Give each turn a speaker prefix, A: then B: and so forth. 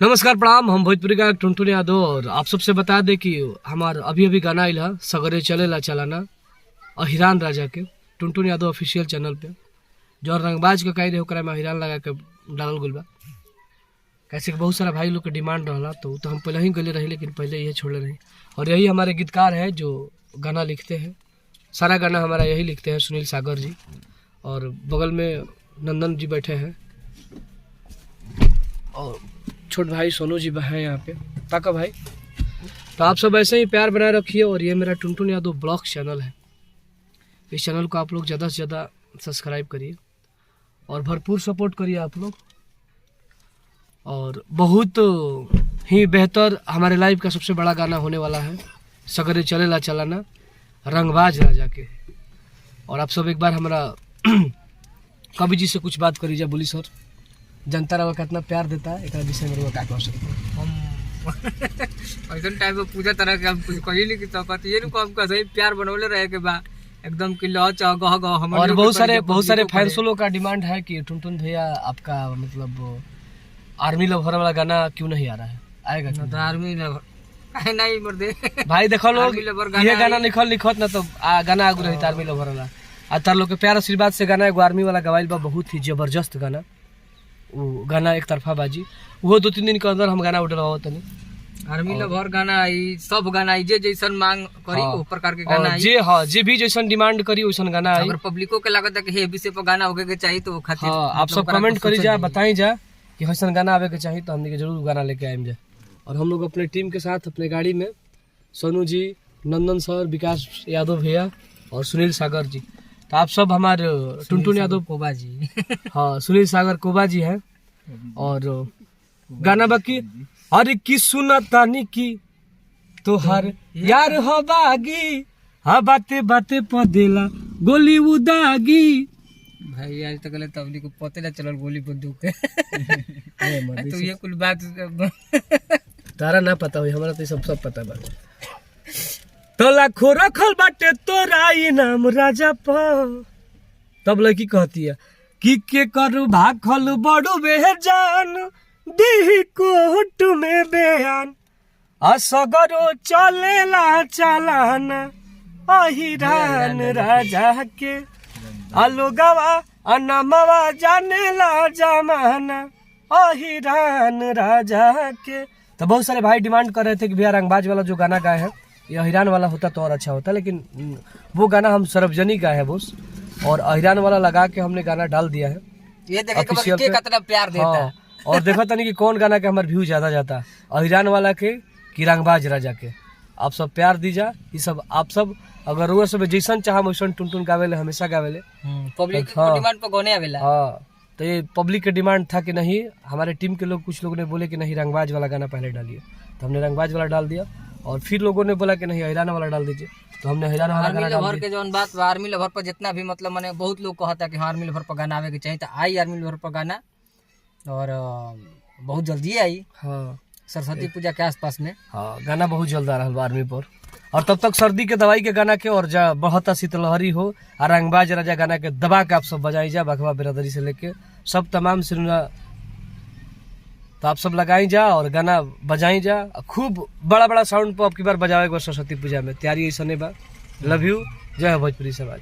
A: नमस्कार प्रणाम। हम भोजपुरी का टुनटुन यादव और आप सबसे बता दें कि हमार अभी गाना आइल है सगरे चलेला चलाना अहिरान राजा के टुनटुन यादव ऑफिशियल चैनल पे जो रंगबाज के कही रहे में अहिरान लगा के डालल गल बा। कैसे बहुत सारा भाई लोग के डिमांड रहा तो हम पहले ही गले रही, लेकिन पहले ये छोड़े रही। और यही हमारे गीतकार है जो गाना लिखते हैं, सारा गाना हमारा यही लिखते हैं सुनील सागर जी, और बगल में नंदन जी बैठे हैं और छोट भाई सोनू जी हैं यहाँ पे। ताका भाई, तो आप सब ऐसे ही प्यार बनाए रखिए। और ये मेरा टुनटुन यादव ब्लॉग चैनल है, इस चैनल को आप लोग ज़्यादा से ज़्यादा सब्सक्राइब करिए और भरपूर सपोर्ट करिए आप लोग। और बहुत ही बेहतर हमारे लाइव का सबसे बड़ा गाना होने वाला है सगरे चलेला चलाना रंगबाज राजा के। और आप सब एक बार हमारा कवि जी से कुछ बात करिए जा। बोली सर, जनता रवा कितना प्यार देता है, एक विषय में क्या कह सकते हैं
B: हम ऐसा टाइम पे पूजा तरह के हम कुछ कही नहीं कि तब ये को हमका सही प्यार बनवले रहे के बा एकदम कि लौ चाह गह गह हम।
A: और बहुत सारे फैंस लोगों का डिमांड है कि टुनटुन भैया आपका मतलब आर्मी लवर वाला गाना क्यों नहीं आ रहा है, आएगा
B: तो आर्मी लवर नहीं मर्दे
A: भाई। देखो लोग ये गाना लिखत ना तो गाना आगू रही आर्मी लवर वाला। आ तार लोग के प्यार आशीर्वाद से गाना एगो आर्मी वाला गवाइल बा, बहुत ही जबरदस्त गाना। वो गाना एक तरफा बाजी वो 2-3 दिन के अंदर हम गाना उठलवा तनी
B: आर्मी लवर गाना आई, सब गाना आई जे जैसन मांग करी वो प्रकार के गाना आई।
A: जे हां जे भी जैसन डिमांड करी वैसन गाना आई।
B: अगर पब्लिको के लागत है कि हे विषय पर गाना होके के चाहिए तो खातिर
A: आप सब कमेंट करी जा, बताई जा कि वैसन गाना आवे के चाहिए तो हमने जरूर गाना लेके आएम जा। और हम लोग अपने टीम के साथ अपने गाड़ी में सोनू जी, नंदन सर, विकास यादव भैया और सुनील सागर जी। तो आप सब हमारे टुनटुन यादव
B: कोबा जी
A: हाँ सुनील सागर कोबा जी हैं। और गाना बाकी अरे की सुनतानी की तो हर यार हो बागी हाँ बाते बाते पदेला गोली उदागी।
B: भाई आज तक तबली को पते ना चलल गोली बंदूक के तो ये कुल बात
A: तारा ना पता हुई, हमारा तो सब पता बा। तो लाखों रखल बाटे तोरा इनाम राजा पर। तब लड़की कहती है कि के करू भाखल बड़ू बेजान दी कोर्ट में बयान असगरो चलेला चलाना अहिरान राजा के अलोगवा अनमवा जानेला जमाना अहिरान राजा के। तो बहुत सारे भाई डिमांड कर रहे थे कि भैया रंगबाज वाला जो गाना गाए हैं ये अहिरान वाला होता तो और अच्छा होता, लेकिन वो गाना हम सर्वजनिक गाए हैं बोस, और अहिरान वाला लगा के हमने गाना डाल दिया है।
B: ये देखे कितना प्यार देता है।
A: और देखो तनी कि कौन गाना के हमारे व्यू ज्यादा जाता है, अहिरान वाला के कि रंगबाज राजा के। आप सब प्यार दीजा, ये सब आप सब अगर वो सब जैसन चाह वैसन टुनटुन गावेले, हमेशा गावेले।
B: पब्लिक डिमांड पर गाने आवेला।
A: हाँ, तो ये पब्लिक का डिमांड था कि नहीं, हमारे टीम के लोग कुछ लोगों ने बोले कि नहीं रंगबाज वाला गाना पहले डालिए, तो हमने रंगबाज वाला डाल दिया। और फिर लोगों ने बोला कि नहीं अहिरान वाला डाल दीजिए, तो हमने अहिरान वाला गाना डाल दिया।
B: के जौन बात आर्मी लवर पर जितना भी मतलब मैंने बहुत लोग कहता कि हाँ आर्मी लवर पर गाना आवे के चाहिए, तो आई आर्मी लवर पर गाना और बहुत जल्दी आई।
A: हाँ,
B: सरस्वती पूजा के आसपास में।
A: हाँ, गाना बहुत जल्द आ रहा आर्मी पर। और तब तक सर्दी के दवाई के गाना के और जा बहुत शीतलहरी हो और रंगबाज राजा गाना के दबा के आप सब बजाई जा, बखवा बिरादरी से लेके सब तमाम सिनेमा। तो आप सब लगाई जा और गाना बजाई जा, खूब बड़ा बड़ा साउंड पर अब की बार बजावे सरस्वती पूजा में तैयारी ऐसा नहीं बा। लव यू, जय भोजपुरी समाज।